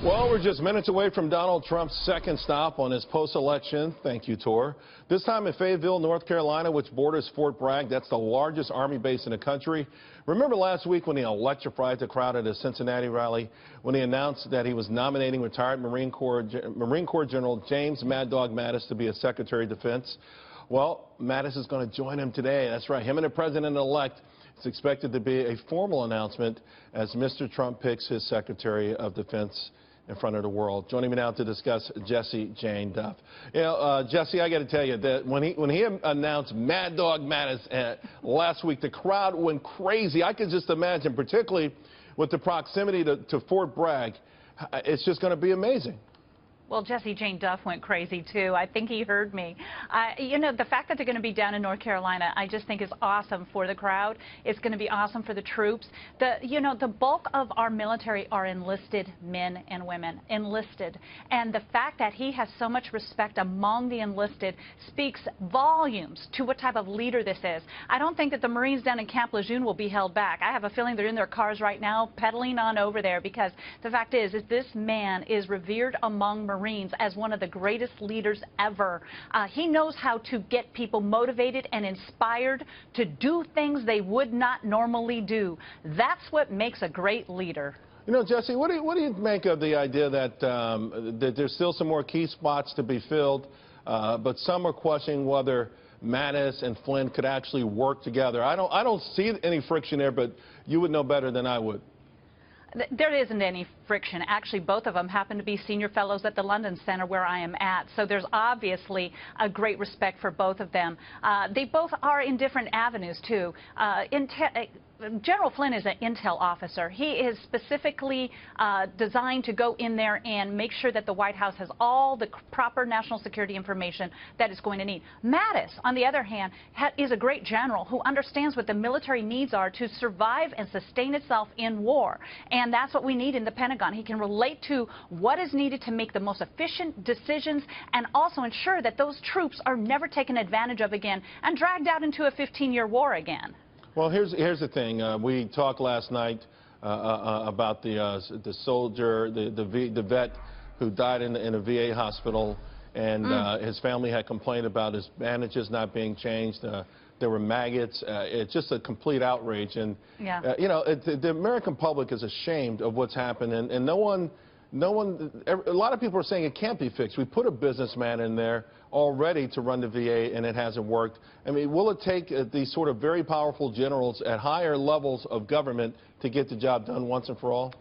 Well, we're just minutes away from Donald Trump's second stop on his post-election thank you tour. This time in Fayetteville, North Carolina, which borders Fort Bragg. That's the largest Army base in the country. Remember last week when he electrified the crowd at his Cincinnati rally, when he announced that he was nominating retired Marine Corps General James Mad Dog Mattis to be his Secretary of Defense? Well, Mattis is going to join him today. That's right, him and the president-elect. It's expected to be a formal announcement as Mr. Trump picks his Secretary of Defense in front of the world. Joining me now to discuss Jessie Jane Duff. You know, Jessie, I got to tell you that when he announced Mad Dog Mattis last week, the crowd went crazy. I could just imagine, particularly with the proximity to Fort Bragg, it's just going to be amazing. Well, Jessie Jane Duff went crazy, too. I think he heard me. You know, the fact that they're going to be down in North Carolina, I just think is awesome for the crowd. It's going to be awesome for the troops. You know, the bulk of our military are enlisted men and women, enlisted. And the fact that he has so much respect among the enlisted speaks volumes to what type of leader this is. I don't think that the Marines down in Camp Lejeune will be held back. I have a feeling they're in their cars right now, pedaling on over there, because the fact is this man is revered among Marines as one of the greatest leaders ever. He knows how to get people motivated and inspired to do things they would not normally do. That's what makes a great leader. You know, Jessie, what do you make of the idea that that there's still some more key spots to be filled, but some are questioning whether Mattis and Flynn could actually work together? I don't see any friction there, but you would know better than I would. There isn't any friction. Actually, both of them happen to be senior fellows at the London Center where I am at. So there's obviously a great respect for both of them. They both are in different avenues, too. General Flynn is an intel officer. He is specifically designed to go in there and make sure that the White House has all the proper national security information that it's going to need. Mattis, on the other hand, is a great general who understands what the military needs are to survive and sustain itself in war. And that's what we need in the Pentagon. He can relate to what is needed to make the most efficient decisions and also ensure that those troops are never taken advantage of again and dragged out into a 15-year war again. Well, here's the thing. We talked last night about the soldier, the vet who died in a VA hospital, and his family had complained about his bandages not being changed. There were maggots. It's just a complete outrage. And, you know, the American public is ashamed of what's happened, and a lot of people are saying it can't be fixed. We put a businessman in there already to run the VA, and it hasn't worked. I mean, will it take these sort of very powerful generals at higher levels of government to get the job done once and for all?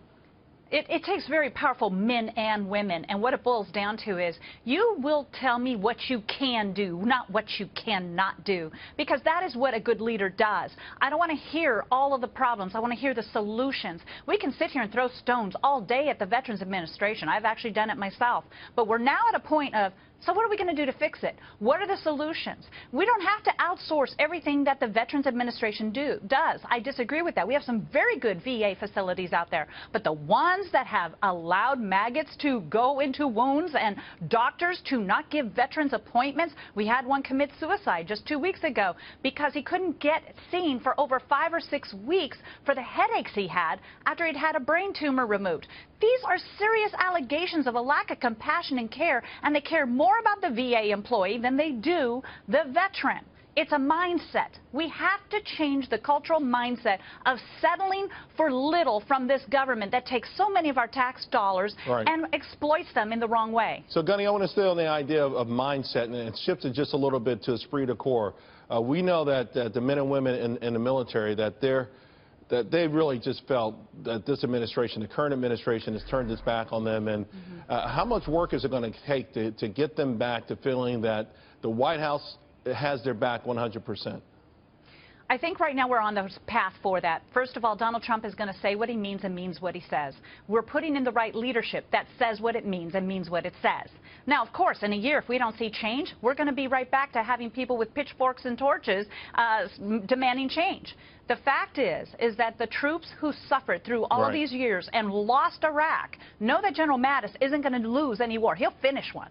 It takes very powerful men and women, and what it boils down to is you will tell me what you can do, not what you cannot do, because that is what a good leader does. I don't want to hear all of the problems. I want to hear the solutions. We can sit here and throw stones all day at the Veterans Administration. I've actually done it myself. But we're now at a point of, so what are we going to do to fix it? What are the solutions? We don't have to outsource everything that the Veterans Administration does. I disagree with that. We have some very good VA facilities out there. But the ones that have allowed maggots to go into wounds and doctors to not give veterans appointments, we had one commit suicide just 2 weeks ago because he couldn't get seen for over 5 or 6 weeks for the headaches he had after he'd had a brain tumor removed. These are serious allegations of a lack of compassion and care, and they care more about the VA employee than they do the veteran. It's a mindset. We have to change the cultural mindset of settling for little from this government that takes so many of our tax dollars and exploits them in the wrong way. So, Gunny, I want to stay on the idea of mindset, and it shifted just a little bit to esprit de corps. We know that the men and women in the military, that they really just felt that this administration, the current administration, has turned its back on them. And how much work is it going to take to get them back to feeling that the White House has their back 100%? I think right now we're on the path for that. First of all, Donald Trump is going to say what he means and means what he says. We're putting in the right leadership that says what it means and means what it says. Now, of course, in a year, if we don't see change, we're going to be right back to having people with pitchforks and torches demanding change. The fact is that the troops who suffered through all these years and lost Iraq know that General Mattis isn't going to lose any war. He'll finish one.